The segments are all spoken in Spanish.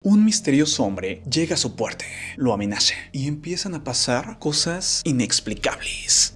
Un misterioso hombre llega a su puerta, lo amenaza y empiezan a pasar cosas inexplicables.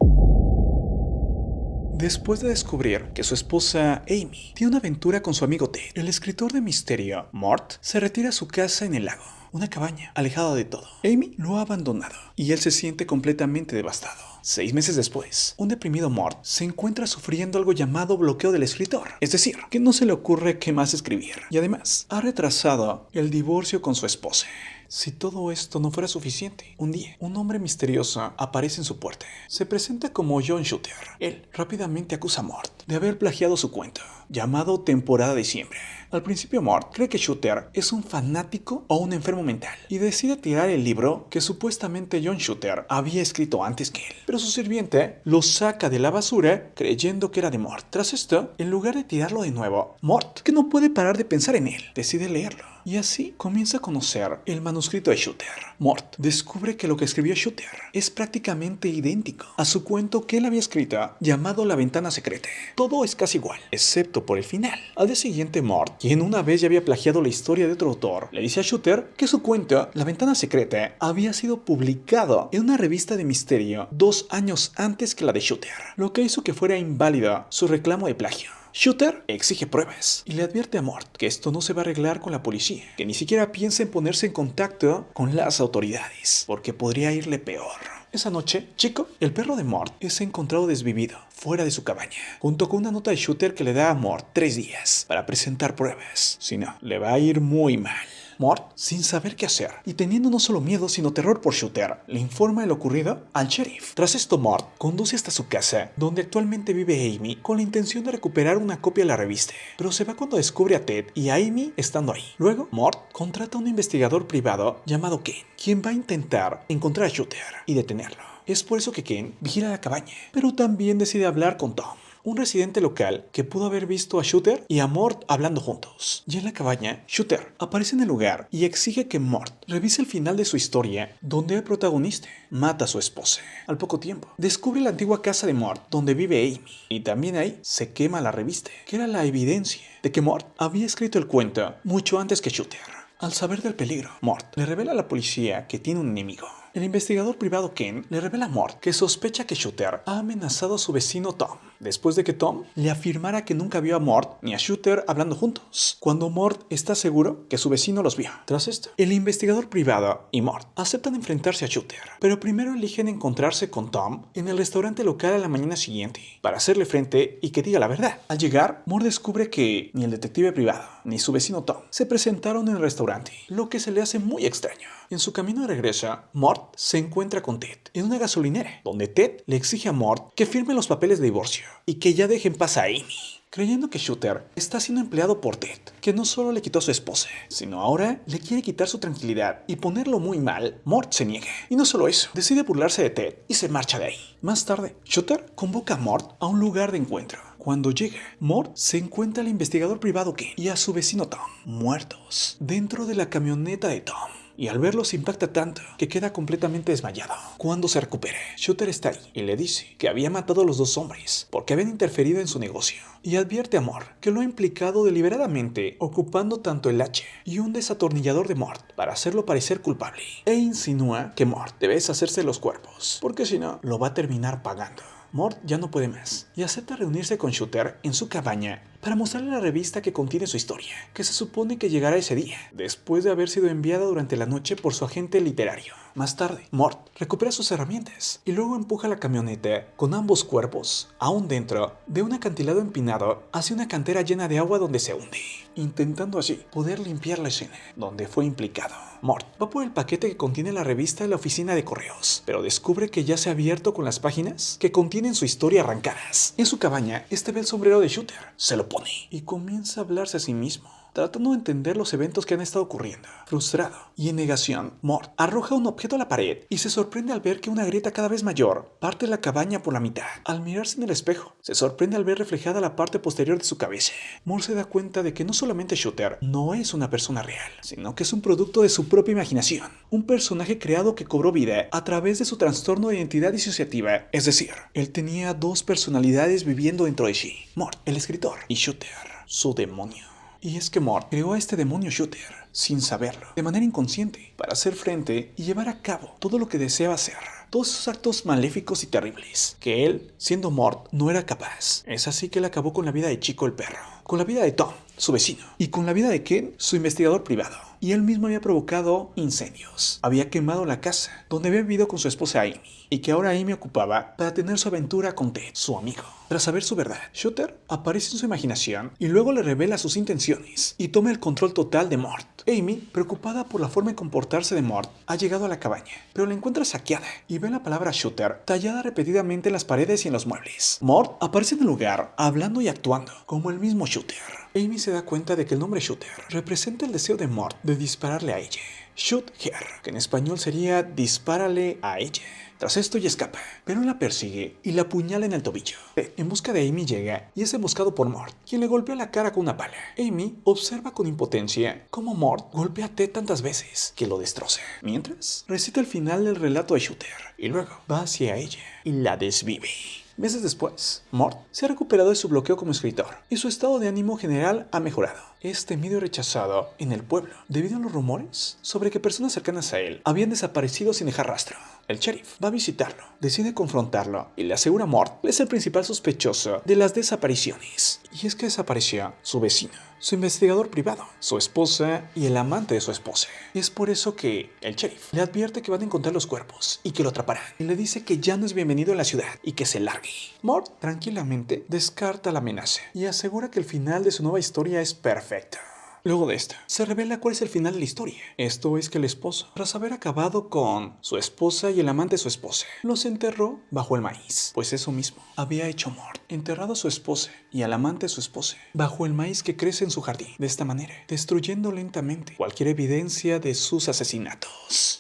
Después de descubrir que su esposa Amy tiene una aventura con su amigo Ted, el escritor de misterio, Mort, se retira a su casa en el lago, una cabaña alejada de todo. Amy lo ha abandonado y él se siente completamente devastado. 6 meses después, un deprimido Mort se encuentra sufriendo algo llamado bloqueo del escritor, es decir, que no se le ocurre qué más escribir, y además ha retrasado el divorcio con su esposa. Si todo esto no fuera suficiente, un día, un hombre misterioso aparece en su puerta. Se presenta como John Shooter. Él rápidamente acusa a Mort de haber plagiado su cuento, llamado Temporada de Siembra. Al principio Mort cree que Shooter es un fanático o un enfermo mental y decide tirar el libro que supuestamente John Shooter había escrito antes que él. Pero su sirviente lo saca de la basura creyendo que era de Mort. Tras esto, en lugar de tirarlo de nuevo, Mort, que no puede parar de pensar en él, decide leerlo. Y así comienza a conocer el manuscrito de Shooter. Mort descubre que lo que escribió Shooter es prácticamente idéntico a su cuento que él había escrito llamado La Ventana Secreta. Todo es casi igual, excepto por el final. Al día siguiente, Mort, quien una vez ya había plagiado la historia de otro autor, le dice a Shooter que su cuento, La Ventana Secreta, había sido publicado en una revista de misterio 2 años antes que la de Shooter, lo que hizo que fuera inválido su reclamo de plagio. Shooter exige pruebas y le advierte a Mort que esto no se va a arreglar con la policía, que ni siquiera piensa en ponerse en contacto con las autoridades, porque podría irle peor. Esa noche, Chico, el perro de Mort, es encontrado desvivido, fuera de su cabaña, junto con una nota de Shooter que le da a Mort 3 días para presentar pruebas. Si no, le va a ir muy mal. Mort, sin saber qué hacer y teniendo no solo miedo sino terror por Shooter, le informa de lo ocurrido al sheriff. Tras esto, Mort conduce hasta su casa, donde actualmente vive Amy, con la intención de recuperar una copia de la revista, pero se va cuando descubre a Ted y a Amy estando ahí. Luego, Mort contrata a un investigador privado llamado Ken, quien va a intentar encontrar a Shooter y detenerlo. Es por eso que Ken vigila la cabaña, pero también decide hablar con Tom, un residente local que pudo haber visto a Shooter y a Mort hablando juntos. Ya en la cabaña, Shooter aparece en el lugar y exige que Mort revise el final de su historia, donde el protagonista mata a su esposa. Al poco tiempo, descubre la antigua casa de Mort, donde vive Amy, y también ahí se quema la revista, que era la evidencia de que Mort había escrito el cuento mucho antes que Shooter. Al saber del peligro, Mort le revela a la policía que tiene un enemigo. El investigador privado Ken le revela a Mort que sospecha que Shooter ha amenazado a su vecino Tom, después de que Tom le afirmara que nunca vio a Mort ni a Shooter hablando juntos, cuando Mort está seguro que su vecino los vio. Tras esto, el investigador privado y Mort aceptan enfrentarse a Shooter, pero primero eligen encontrarse con Tom en el restaurante local a la mañana siguiente, para hacerle frente y que diga la verdad. Al llegar, Mort descubre que ni el detective privado ni su vecino Tom se presentaron en el restaurante, lo que se le hace muy extraño. En su camino de regreso, Mort se encuentra con Ted en una gasolinera, donde Ted le exige a Mort que firme los papeles de divorcio y que ya deje en paz a Amy. Creyendo que Shooter está siendo empleado por Ted, que no solo le quitó a su esposa, sino ahora le quiere quitar su tranquilidad y ponerlo muy mal, Mort se niega. Y no solo eso, decide burlarse de Ted y se marcha de ahí. Más tarde, Shooter convoca a Mort a un lugar de encuentro. Cuando llega, Mort se encuentra al investigador privado Ken y a su vecino Tom, muertos, dentro de la camioneta de Tom. Y al verlos impacta tanto que queda completamente desmayado. Cuando se recupere, Shooter está ahí y le dice que había matado a los 2 hombres porque habían interferido en su negocio. Y advierte a Mort que lo ha implicado deliberadamente ocupando tanto el hacha y un desatornillador de Mort para hacerlo parecer culpable. E insinúa que Mort debe deshacerse de los cuerpos, porque si no, lo va a terminar pagando. Mort ya no puede más y acepta reunirse con Shooter en su cabaña para mostrarle la revista que contiene su historia, que se supone que llegará ese día, después de haber sido enviada durante la noche por su agente literario. Más tarde, Mort recupera sus herramientas y luego empuja la camioneta con ambos cuerpos, aún dentro de un acantilado empinado, hacia una cantera llena de agua donde se hunde, intentando así poder limpiar la escena donde fue implicado. Mort va por el paquete que contiene la revista de la oficina de correos, pero descubre que ya se ha abierto con las páginas que contienen su historia arrancadas. En su cabaña, ve el sombrero de Shooter, se lo pone y comienza a hablarse a sí mismo, tratando de entender los eventos que han estado ocurriendo. Frustrado y en negación, Mort arroja un objeto a la pared y se sorprende al ver que una grieta cada vez mayor parte la cabaña por la mitad. Al mirarse en el espejo, se sorprende al ver reflejada la parte posterior de su cabeza. Mort se da cuenta de que no solamente Shooter no es una persona real, sino que es un producto de su propia imaginación, un personaje creado que cobró vida a través de su trastorno de identidad disociativa. Es decir, él tenía 2 personalidades viviendo dentro de sí: Mort, el escritor, y Shooter, su demonio. Y es que Mort creó a este demonio Shooter sin saberlo, de manera inconsciente, para hacer frente y llevar a cabo todo lo que deseaba hacer. Todos esos actos maléficos y terribles, que él, siendo Mort, no era capaz. Es así que él acabó con la vida de Chico el perro, con la vida de Tom, su vecino, y con la vida de Ken, su investigador privado. Y él mismo había provocado incendios. Había quemado la casa donde había vivido con su esposa Amy, y que ahora Amy ocupaba para tener su aventura con Ted, su amigo. Tras saber su verdad, Shooter aparece en su imaginación y luego le revela sus intenciones y toma el control total de Mort. Amy, preocupada por la forma de comportarse de Mort, ha llegado a la cabaña, pero la encuentra saqueada y ve la palabra Shooter tallada repetidamente en las paredes y en los muebles. Mort aparece en el lugar, hablando y actuando como el mismo Shooter. Amy se da cuenta de que el nombre Shooter representa el deseo de Mort de dispararle a ella. Shoot her, que en español sería dispárale a ella. Tras esto ella escapa, pero la persigue y la apuñala en el tobillo. En busca de Amy llega y es emboscado por Mort, quien le golpea la cara con una pala. Amy observa con impotencia cómo Mort golpea a Ted tantas veces que lo destroza. Mientras, recita el final del relato de Shooter y luego va hacia ella y la desvive. Meses después, Mort se ha recuperado de su bloqueo como escritor y su estado de ánimo general ha mejorado. Es temido y rechazado en el pueblo debido a los rumores sobre que personas cercanas a él habían desaparecido sin dejar rastro. El sheriff va a visitarlo, decide confrontarlo y le asegura a Mort que es el principal sospechoso de las desapariciones. Y es que desapareció su vecino, su investigador privado, su esposa y el amante de su esposa. Y es por eso que el sheriff le advierte que van a encontrar los cuerpos y que lo atraparán. Y le dice que ya no es bienvenido en la ciudad y que se largue. Mort tranquilamente descarta la amenaza y asegura que el final de su nueva historia es perfecto. Luego de esto, se revela cuál es el final de la historia. Esto es que el esposo, tras haber acabado con su esposa y el amante de su esposa, los enterró bajo el maíz. Pues eso mismo había hecho Mort, enterrado a su esposa y al amante de su esposa bajo el maíz que crece en su jardín. De esta manera, destruyendo lentamente cualquier evidencia de sus asesinatos.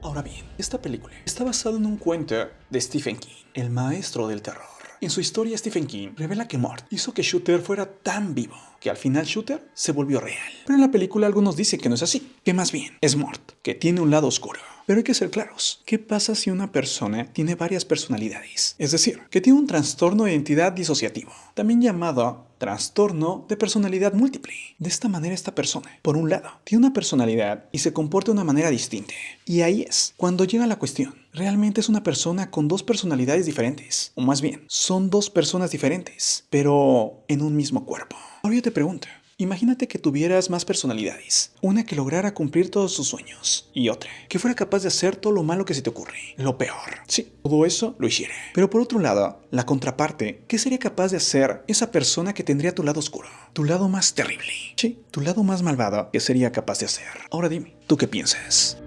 Ahora bien, esta película está basada en un cuento de Stephen King, el maestro del terror. En su historia, Stephen King revela que Mort hizo que Shooter fuera tan vivo que al final Shooter se volvió real. Pero en la película algunos dicen que no es así, que más bien es Mort, que tiene un lado oscuro. Pero hay que ser claros, ¿qué pasa si una persona tiene varias personalidades? Es decir, que tiene un trastorno de identidad disociativo, también llamado trastorno de personalidad múltiple. De esta manera esta persona, por un lado, tiene una personalidad y se comporta de una manera distinta. Y ahí es cuando llega la cuestión. ¿Realmente es una persona con dos personalidades diferentes? O más bien, son dos personas diferentes, pero en un mismo cuerpo. Ahora yo te pregunto, imagínate que tuvieras más personalidades, una que lograra cumplir todos sus sueños y otra que fuera capaz de hacer todo lo malo que se te ocurre, lo peor. Sí, todo eso lo hiciera. Pero por otro lado, la contraparte, ¿qué sería capaz de hacer esa persona que tendría tu lado oscuro, tu lado más terrible? Sí, tu lado más malvado, ¿qué sería capaz de hacer? Ahora dime, ¿tú qué piensas?